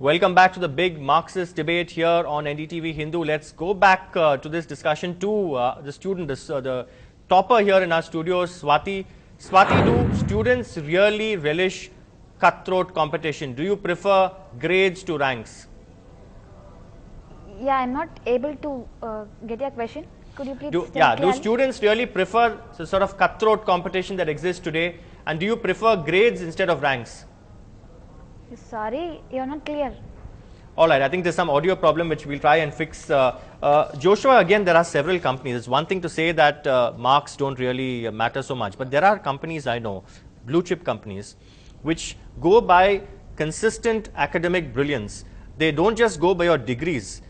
Welcome back to the big Marxist debate here on NDTV Hindu. Let's go back to this discussion to the student, the topper here in our studios, Swati. Swati, do students really relish cutthroat competition? Do you prefer grades to ranks? Yeah, I'm not able to get your question. Could you please do students really prefer the sort of cutthroat competition that exists today? And do you prefer grades instead of ranks? Sorry, you're not clear. All right, I think there's some audio problem which we'll try and fix. Joshua, again, there are several companies. It's one thing to say that marks don't really matter so much, but there are companies I know, blue chip companies, which go by consistent academic brilliance. They don't just go by your degrees.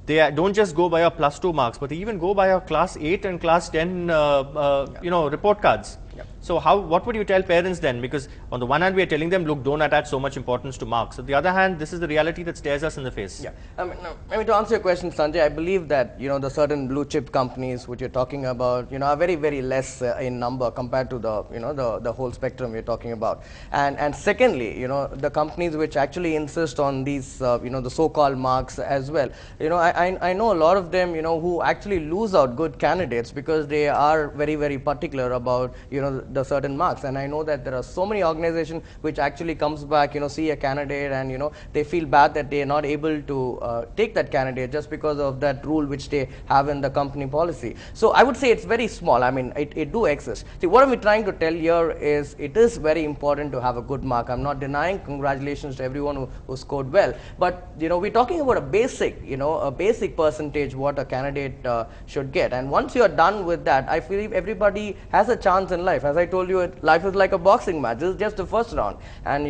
They don't just go by your +2 marks, but they even go by your class 8 and class 10 report cards. Yep. So what would you tell parents then? Because on the one hand, we are telling them, look, don't attach so much importance to marks. On the other hand, this is the reality that stares us in the face. Yeah, I mean, to answer your question, Sanjay, I believe that the certain blue chip companies which you're talking about, are very, very less in number compared to the the whole spectrum we're talking about. And secondly, the companies which actually insist on these the so-called marks as well. I know a lot of them who actually lose out good candidates because they are very, very particular about the certain marks. And I know that there are so many organizations which actually comes back, see a candidate and they feel bad that they are not able to take that candidate just because of that rule which they have in the company policy. So I would say it's very small. I mean, it do exist. See, what I'm trying to tell here is it is very important to have a good mark. I'm not denying. Congratulations to everyone who scored well. But we're talking about a basic percentage what a candidate should get. And once you're done with that, I feel everybody has a chance in life. As I told you, life is like a boxing match. This is just the first round, and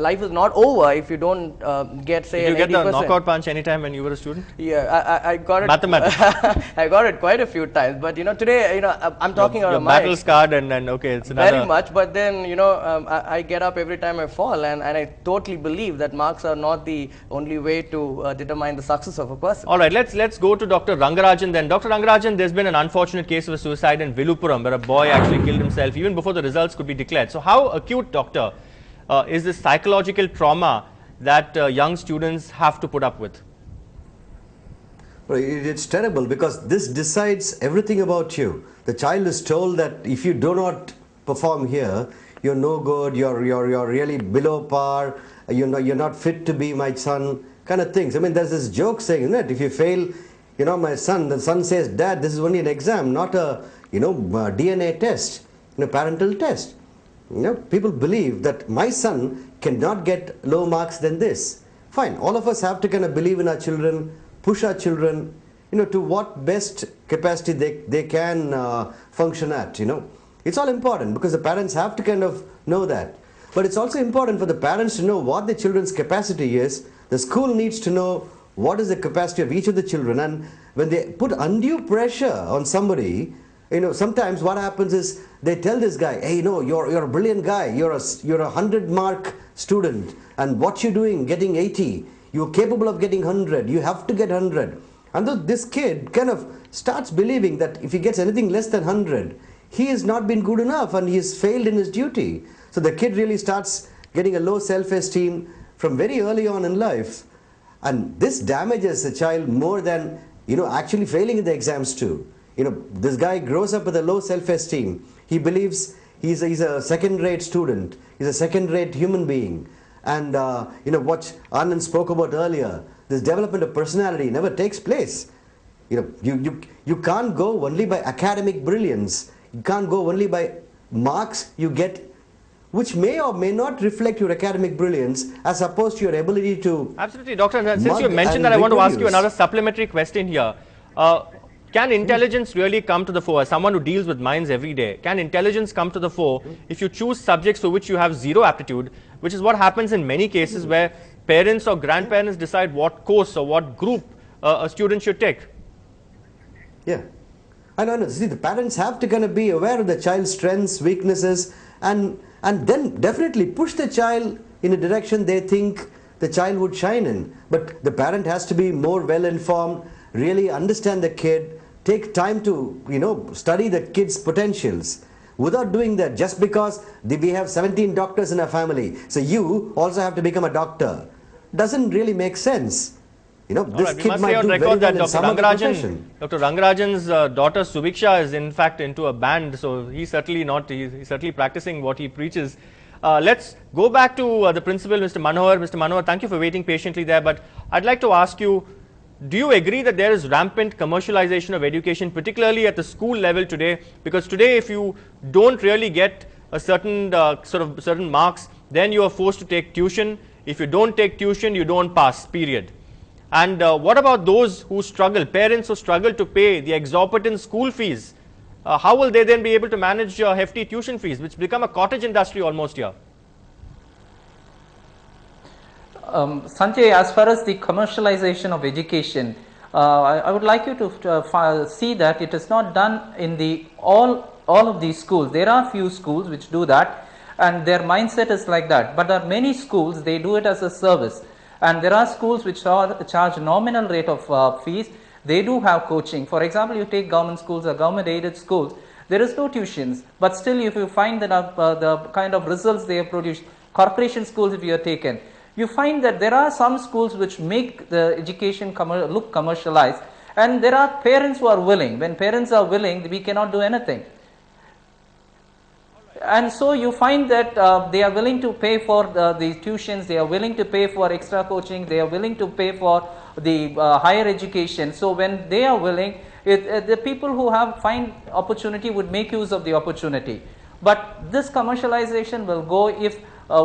life is not over if you don't get, say, Did you get 80%. the knockout punch anytime when you were a student? Yeah, I got it. Mathematics. I got it quite a few times, but today I'm talking your out of my battle scarred, and okay, it's another. Very much, but then I get up every time I fall, and I totally believe that marks are not the only way to determine the success of a person. All right, let's go to Dr. Rangarajan then. Dr. Rangarajan, there's been an unfortunate case of a suicide in Viluppuram where a boy actually killed himself even before the results could be declared. So how acute, doctor, is this psychological trauma that young students have to put up with? Well, it's terrible because this decides everything about you. The child is told that if you do not perform here, you're no good, you're really below par, you're not fit to be my son, kind of things. I mean, there's this joke saying, isn't it? If you fail, my son, the son says, Dad, this is only an exam, not a, DNA test, parental test. People believe that my son cannot get low marks than this. Fine, all of us have to kind of believe in our children, push our children, to what best capacity they can function at, It's all important because the parents have to kind of know that. But it's also important for the parents to know what the children's capacity is. The school needs to know what is the capacity of each of the children. And when they put undue pressure on somebody, sometimes what happens is they tell this guy, hey, you're a brilliant guy, you're a 100-mark student, and what you're doing, getting 80, you're capable of getting 100, you have to get 100. And this kid kind of starts believing that if he gets anything less than 100, he has not been good enough and he has failed in his duty. So the kid really starts getting a low self-esteem from very early on in life. And this damages the child more than, actually failing in the exams too. This guy grows up with a low self-esteem. He believes he's a second-rate student. He's a second-rate human being. And, what Anand spoke about earlier, this development of personality never takes place. You can't go only by academic brilliance. You can't go only by marks you get, which may or may not reflect your academic brilliance as opposed to your ability to... Absolutely, Doctor. And since you mentioned that, I want to ask you another supplementary question here. Can intelligence really come to the fore? As someone who deals with minds every day, can intelligence come to the fore if you choose subjects for which you have zero aptitude, which is what happens in many cases where parents or grandparents decide what course or what group a student should take? Yeah. I know. See, the parents have to kind of be aware of the child's strengths, weaknesses, and then definitely push the child in a direction they think the child would shine in. But the parent has to be more well-informed, really understand the kid, take time to, study the kid's potentials. Without doing that, just because we have 17 doctors in our family, so you also have to become a doctor. doesn't really make sense. You know, All this right, we kid must might say on do very record well that in Dr. some other profession. Dr. Rangarajan's daughter Subiksha is in fact into a band, so he's certainly not, he's certainly practicing what he preaches. Let's go back to the principal, Mr. Manohar. Mr. Manohar, thank you for waiting patiently there, but I'd like to ask you, do you agree that there is rampant commercialization of education, particularly at the school level today? Because today, if you don't really get a certain certain marks, then you are forced to take tuition. If you don't take tuition, you don't pass, period. And what about those who struggle, parents who struggle to pay the exorbitant school fees? How will they then be able to manage hefty tuition fees, which become a cottage industry almost here? Sanjay, as far as the commercialization of education, I would like you to see that it is not done in the all of these schools. There are few schools which do that, and their mindset is like that. But there are many schools, they do it as a service. And there are schools which charge nominal rate of fees. They do have coaching. For example, you take government schools or government aided schools, there is no tuitions. But still, if you find that the kind of results they have produced, corporation schools if you have taken, you find that there are some schools which make the education look commercialized, and there are parents who are willing. When parents are willing, we cannot do anything. And so you find that they are willing to pay for the tuitions, they are willing to pay for extra coaching, they are willing to pay for the higher education. So when they are willing, the people who find opportunity would make use of the opportunity. But this commercialization will go if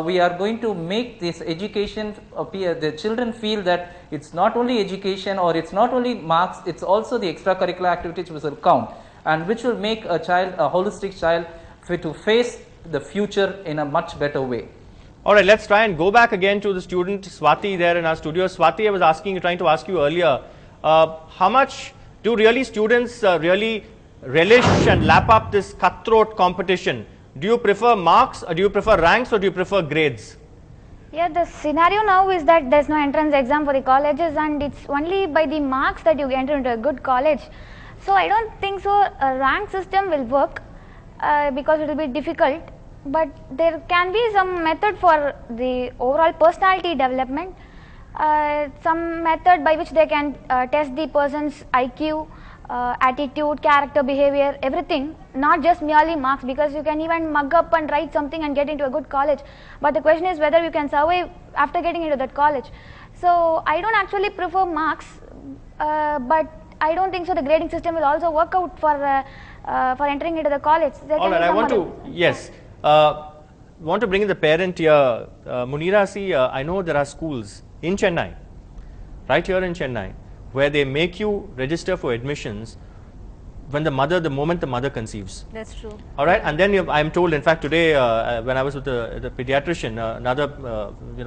we are going to make this education, the children feel that it's not only education or it's not only marks, it's also the extracurricular activities which will count, and which will make a child, a holistic child, to face the future in a much better way. All right, let's try and go back again to the student Swati there in our studio. Swati, I was trying to ask you earlier, how much do really students really relish and lap up this cutthroat competition? Do you prefer marks, or do you prefer ranks, or do you prefer grades? Yeah, the scenario now is that there's no entrance exam for the colleges, and it's only by the marks that you enter into a good college. So I don't think so a rank system will work. Because it will be difficult, but there can be some method for the overall personality development, some method by which they can test the person's IQ, attitude, character, behavior, everything, not just merely marks, because you can even mug up and write something and get into a good college, but the question is whether you can survive after getting into that college. So I don't actually prefer marks, but I don't think so the grading system will also work out for entering into the college. All right, I want to bring in the parent here. Munira, see, I know there are schools in Chennai, right here in Chennai, where they make you register for admissions when the moment the mother conceives. That's true. All right, and then I'm told, in fact, today when I was with the pediatrician, another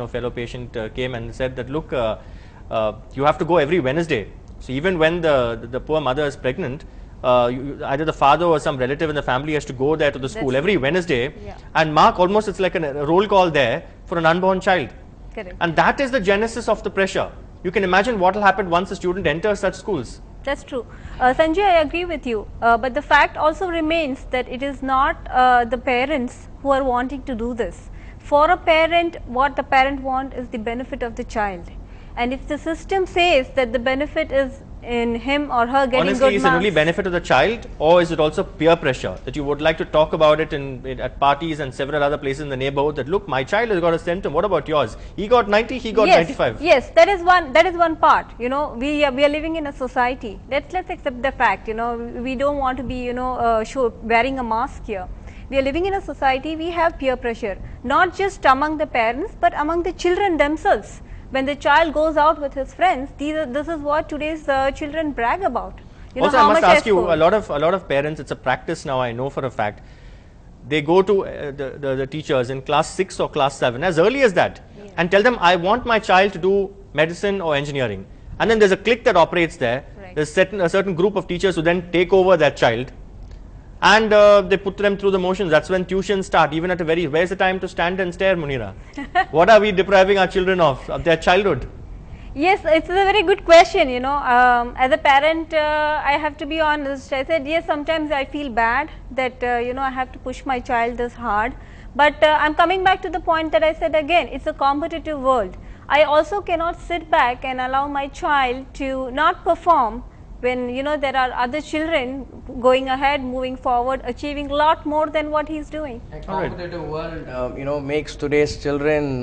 fellow patient came and said that, look, you have to go every Wednesday. So even when the poor mother is pregnant, either the father or some relative in the family has to go there to the school every Wednesday and mark almost, it's like a roll call there for an unborn child. Correct. And that is the genesis of the pressure. You can imagine what will happen once a student enters such schools. That's true. Sanjay, I agree with you. But the fact also remains that it is not the parents who are wanting to do this. For a parent, what the parent wants is the benefit of the child. And if the system says that the benefit is in him or her getting honestly, good is marks. it only benefit of the child, or is it also peer pressure that you would like to talk about it at parties and several other places in the neighborhood, that look, my child has got a symptom, what about yours? He got 90, he got 95. Yes, that is one part. You know, we are living in a society. Let's accept the fact. You know, we don't want to be wearing a mask here. We are living in a society. We have peer pressure, not just among the parents, but among the children themselves. When the child goes out with his friends, this is what today's children brag about. Also, I must ask you, a lot of parents, it's a practice now, I know for a fact, they go to the teachers in class 6 or class 7, as early as that, and tell them, I want my child to do medicine or engineering. And then there's a clique that operates there. Right. There's a certain group of teachers who then take over that child, and they put them through the motions. That's when tuitions start, even at a where's the time to stand and stare, Munira? What are we depriving our children of their childhood? Yes, it's a very good question, you know. As a parent, I have to be honest. I said, yes, sometimes I feel bad that, I have to push my child this hard. But I'm coming back to the point that I said again, it's a competitive world. I also cannot sit back and allow my child to not perform when there are other children going ahead, moving forward, achieving a lot more than what he is doing. A competitive world, makes today's children,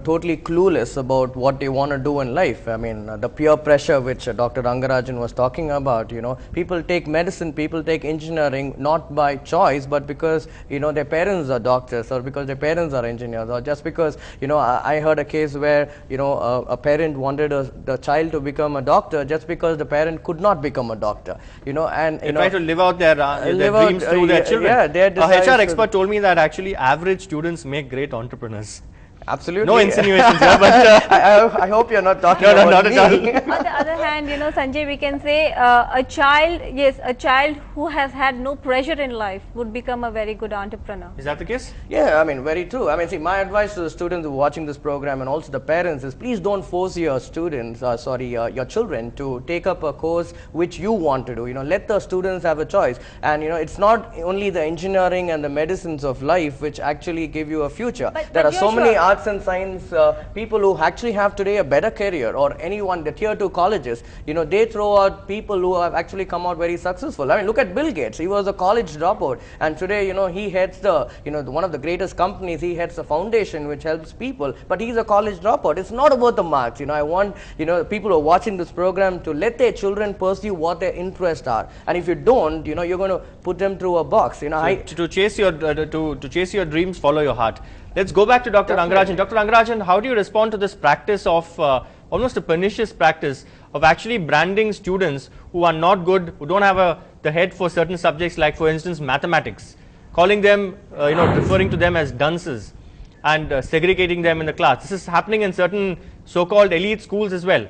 totally clueless about what they want to do in life. I mean, the peer pressure which Dr. Rangarajan was talking about, people take medicine, people take engineering not by choice, but because, their parents are doctors or because their parents are engineers, or just because, I heard a case where, a parent wanted the child to become a doctor just because the parent could not become a doctor, and they try to live out their dreams through their children. Yeah, HR expert told me that actually average students make great entrepreneurs. Absolutely. No insinuations here, but I hope you're not talking about not me. at all. On the other hand, Sanjay, we can say a child who has had no pressure in life would become a very good entrepreneur. Is that the case? Yeah, I mean, very true. I mean, see, my advice to the students who are watching this program and also the parents is please don't force your students, your children to take up a course which you want to do. Let the students have a choice. And, it's not only the engineering and the medicines of life which actually give you a future. There are so many arts and science people who actually have today a better career, or anyone, the tier 2 colleges, they throw out people who have actually come out very successful. I mean, look at Bill Gates. He was a college dropout, and today, he heads the, one of the greatest companies. He heads a foundation which helps people, but he's a college dropout. It's not about the marks. I want, people who are watching this program to let their children pursue what their interests are. And if you don't, you're going to put them through a box. To chase your dreams, follow your heart. Let's go back to Dr. Rangarajan. Dr. Rangarajan, how do you respond to this practice of almost a pernicious practice of actually branding students who are not good, who don't have the head for certain subjects, like for instance mathematics, calling them, referring to them as dunces and segregating them in the class? This is happening in certain so-called elite schools as well.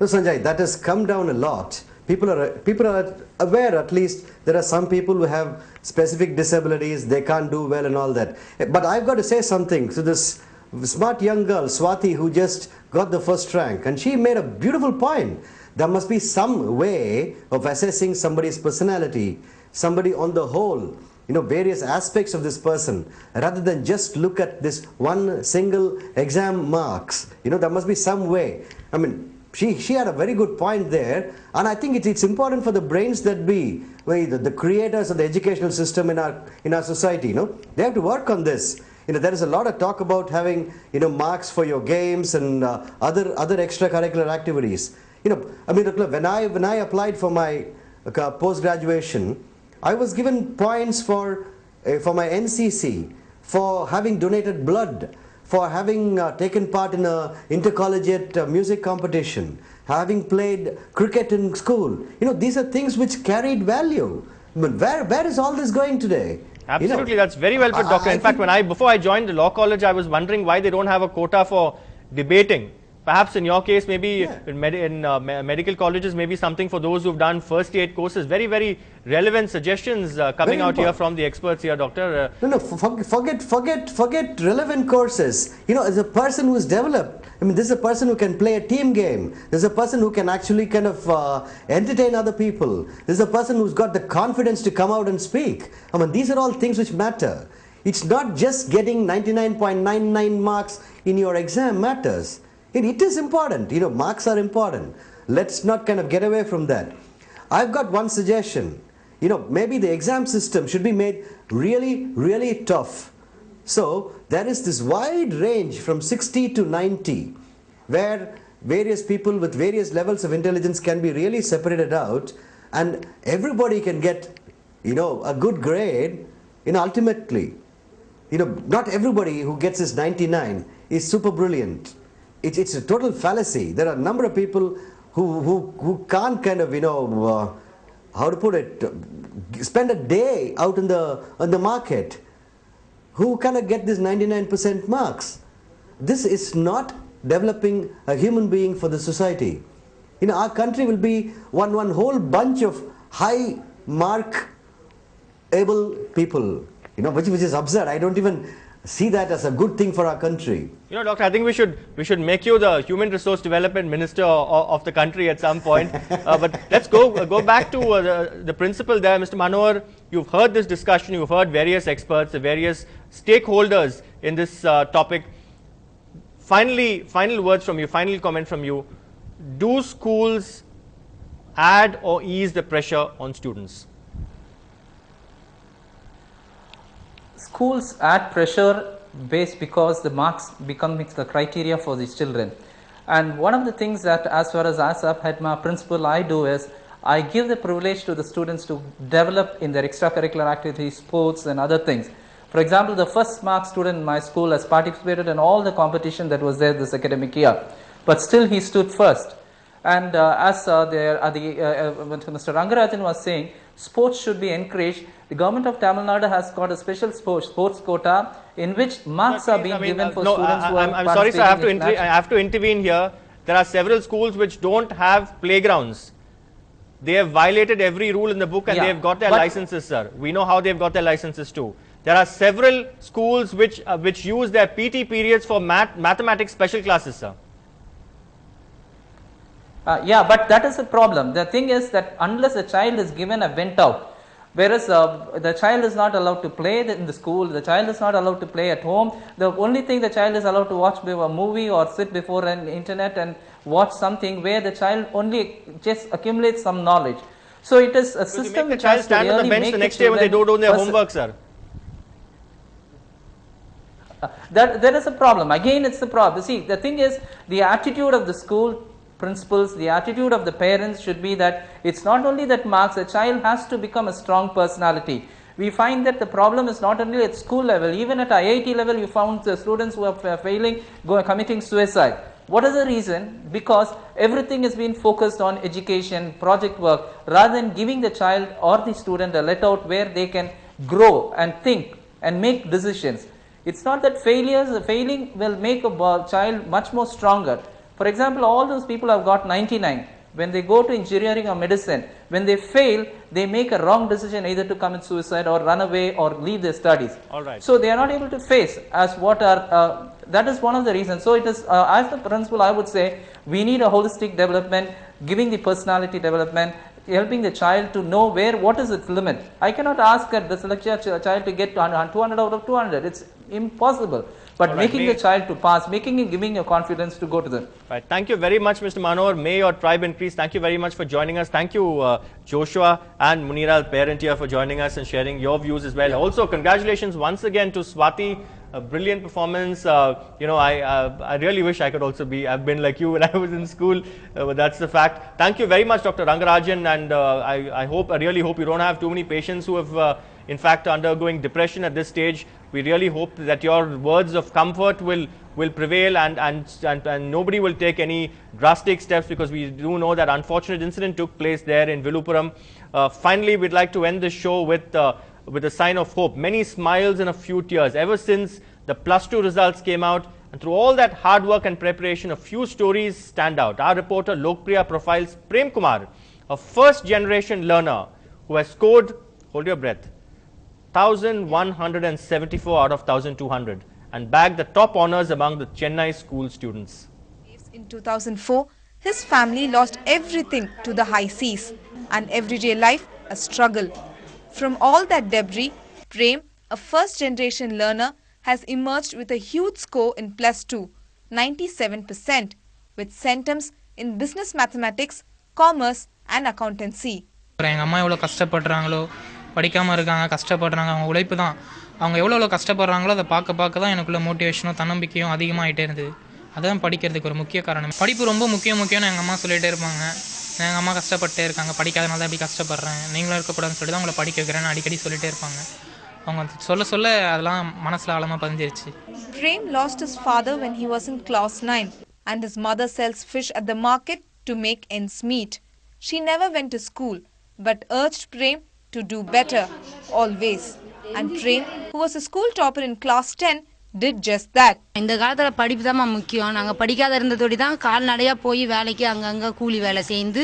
No, Sanjay, that has come down a lot. People are aware, at least there are some people who have specific disabilities, they can't do well and all that. But I've got to say something to this smart young girl, Swati, who just got the first rank, and she made a beautiful point. There must be some way of assessing somebody's personality, somebody on the whole, various aspects of this person, rather than just look at this one single exam marks. There must be some way. I mean, she had a very good point there, and I think it's important for the brains that be the creators of the educational system in our society. They have to work on this. There is a lot of talk about having marks for your games and other extracurricular activities. I mean, look, when I applied for my post graduation, I was given points for my NCC, for having donated blood, for having taken part in a intercollegiate music competition, having played cricket in school. These are things which carried value. But where is all this going today? Absolutely, that's very well put, Doctor. In fact, before I joined the law college, I was wondering why they don't have a quota for debating. Perhaps in your case, maybe in medical colleges, maybe something for those who've done first aid courses. Very, very relevant suggestions coming out here from the experts here, Doctor. No, forget relevant courses. As a person who's developed, I mean, this is a person who can play a team game. This is a person who can actually kind of entertain other people. This is a person who's got the confidence to come out and speak. I mean, these are all things which matter. It's not just getting 99.99 marks in your exam matters. It is important, marks are important. Let's not kind of get away from that. I've got one suggestion. Maybe the exam system should be made really, really tough. So there is this wide range from 60 to 90, where various people with various levels of intelligence can be really separated out, and everybody can get, a good grade. Ultimately, not everybody who gets this 99 is super brilliant. It's a total fallacy. There are a number of people who can't kind of, how to put it, spend a day out in the market, who kind of get this 99% marks. This is not developing a human being for the society. Our country will be one whole bunch of high mark able people, which is absurd. I don't even see that as a good thing for our country. Doctor, I think we should make you the Human Resource Development Minister of the country at some point. But let's go back to the principle there, Mr. Manohar. You've heard this discussion. You've heard various experts, the various stakeholders in this topic. final words from you, final comment from you. Do schools add or ease the pressure on students? Schools add pressure based because the marks become the criteria for these children. And one of the things that as far as head principal I do is I give the privilege to the students to develop in their extracurricular activities, sports and other things. For example, the first mark student in my school has participated in all the competition that was there this academic year, but still he stood first. And Mr. Rangarajan was saying, sports should be encouraged. The government of Tamil Nadu has got a special sports quota in which marks are being given for students who are I'm sorry, sir, I have to intervene here. There are several schools which don't have playgrounds. They have violated every rule in the book and they have got their licenses, sir. We know how they've got their licenses too. There are several schools which use their PT periods for mathematics special classes, sir. Yeah, but that is a problem. The thing is that unless a child is given a vent out, whereas the child is not allowed to play in the school, the child is not allowed to play at home, the only thing the child is allowed to watch a movie or sit before an internet and watch something where the child only just accumulates some knowledge. So it is a system which has to really make the child stand on the bench the next day when they don't do their homework, sir. There is a problem. Again, it's the problem. See, the thing is, the attitude of the school principals, the attitude of the parents should be that it's not only that marks, a child has to become a strong personality. We find that the problem is not only at school level, even at IIT level, you found the students who are failing, committing suicide. What is the reason? Because everything is being focused on education, project work, rather than giving the child or the student a let out where they can grow and think and make decisions. It's not that failing will make a child much more stronger. For example, all those people have got 99. When they go to engineering or medicine, when they fail, they make a wrong decision either to commit suicide or run away or leave their studies. All right. So they are not able to face as what are, that is one of the reasons. So it is, as the principal, I would say, we need a holistic development, giving the personality development, helping the child to know what is its limit. I cannot ask a dyslexia child to get 200 out of 200. It's impossible. But making the child to pass, giving a confidence to go to them. Right. Thank you very much, Mr. Manohar. May your tribe increase. Thank you very much for joining us. Thank you, Joshua and Munira, parent here, for joining us and sharing your views as well. Also, congratulations once again to Swati. A brilliant performance. You know, I really wish I could also I've been like you when I was in school, but that's the fact. Thank you very much, Dr. Rangarajan, and I really hope you don't have too many patients who have, in fact, undergoing depression at this stage. We really hope that your words of comfort will prevail and nobody will take any drastic steps, because we do know that unfortunate incident took place there in Viluppuram. Finally, we'd like to end this show with a sign of hope. Many smiles and a few tears. Ever since the +2 results came out, and through all that hard work and preparation, a few stories stand out. Our reporter Lokpriya profiles Prem Kumar, a first-generation learner who has scored, hold your breath, 1,174 out of 1,200 and bagged the top honors among the Chennai school students. In 2004, his family lost everything to the high seas, and everyday life a struggle. From all that debris, Prem, a first-generation learner, has emerged with a huge score in +2, 97%, with centums in business mathematics, commerce and accountancy. படிக்காம இருக்காங்க, கஷ்டப்படுறாங்க, அவங்க உழைப்பு தான். அவங்க எவ்வளோ கஷ்டப்படுறாங்களோ அதை பார்க்க தான் எனக்குள்ள மோட்டிவேஷனும் தன்னம்பிக்கையும் அதிகமாகிட்டே இருந்தது. அதுதான் படிக்கிறதுக்கு ஒரு முக்கிய காரணம். படிப்பு ரொம்ப முக்கியம்னு எங்கள் அம்மா சொல்லிகிட்டே இருப்பாங்க. எங்கள் அம்மா கஷ்டப்பட்டே இருக்காங்க, படிக்காதனால தான் இப்படி கஷ்டப்படுறேன், நீங்களும் இருக்கக்கூடாதுன்னு சொல்லிட்டு தான் உங்களை படிக்க வைக்கிறேன்னு அடிக்கடி சொல்லிகிட்டே இருப்பாங்க. அவங்க சொல்ல அதெல்லாம் மனசில் ஆழமாக பதிஞ்சிருச்சு. Prem lost his father when he was in class 9 and his mother sells fish at the market to make ends meet. She never went to school but urged Prem to do better, always. And Prem, who was a school topper in class 10, did just that. இந்த காலத்துல படிப்பு தான் முக்கியம். நாங்க படிக்காத இருந்ததோடி தான் கால்நடையா போய் வேலைக்கு அங்கங்க கூலி வேலை செய்து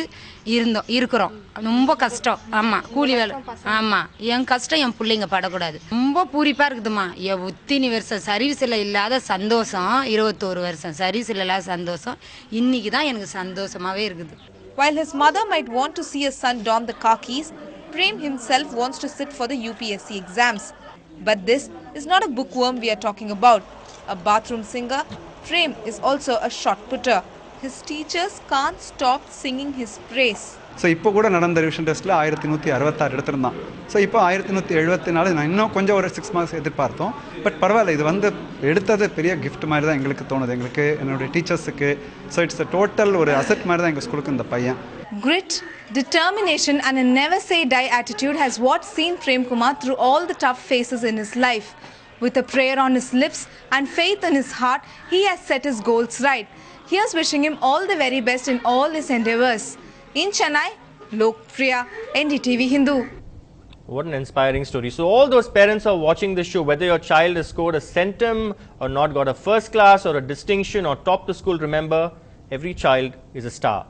இருக்கிறோம். ரொம்ப கஷ்டம். ஆமா, கூலி வேலை. ஆமா, என் கஷ்டம் என் பிள்ளைங்க படக்கூடாது. ரொம்ப பூரிப்பா இருக்குதுமா. இத்தனை வருஷம் சர்வீஸ்ல இல்லாத சந்தோஷம், 21 வருஷம் சர்வீஸ்ல இல்லாத சந்தோஷம் இன்னைக்கு தான் எனக்கு சந்தோஷமாவே இருக்குது. While his mother might want to see his son don the khakis, Prem himself wants to sit for the UPSC exams. But this is not a bookworm we are talking about. A bathroom singer, Prem is also a shot putter. His teachers can't stop singing his praise. So இப்போ கூட நடந்த revision டெஸ்ட்டில் 1166 எடுத்திருந்தான். So இப்போ 1174 நான் இன்னும் கொஞ்சம் ஒரு 6 marks எதிர்பார்த்தோம். பட் பரவாயில்ல, இது வந்து எடுத்தது பெரிய கிஃப்ட் மாதிரி தான் எங்களுக்கு தோணுது, எங்களுக்கு என்னுடைய டீச்சர்ஸுக்கு. ஸோ இட்ஸ் அ டோட்டல் ஒரு அசெட் மாதிரி தான் எங்கள் ஸ்கூலுக்கு இந்த பையன். Grit, determination and a never say die attitude has what seen Prem Kumar through all the tough phases in his life. With a prayer on his lips and faith in his heart, he has set his goals right. Here's wishing him all the very best in all his endeavors. In Chennai, Lokpriya, NDTV Hindu. What an inspiring story. So all those parents are watching this show, whether your child has scored a centum or not got a first class or a distinction or top the school, remember, every child is a star.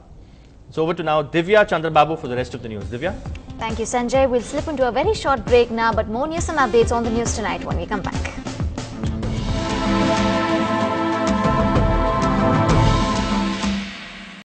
It's over to now Divya Chandrababu for the rest of the news. Divya? Thank you, Sanjay. We'll slip into a very short break now, but more news and updates on the news tonight when we come back.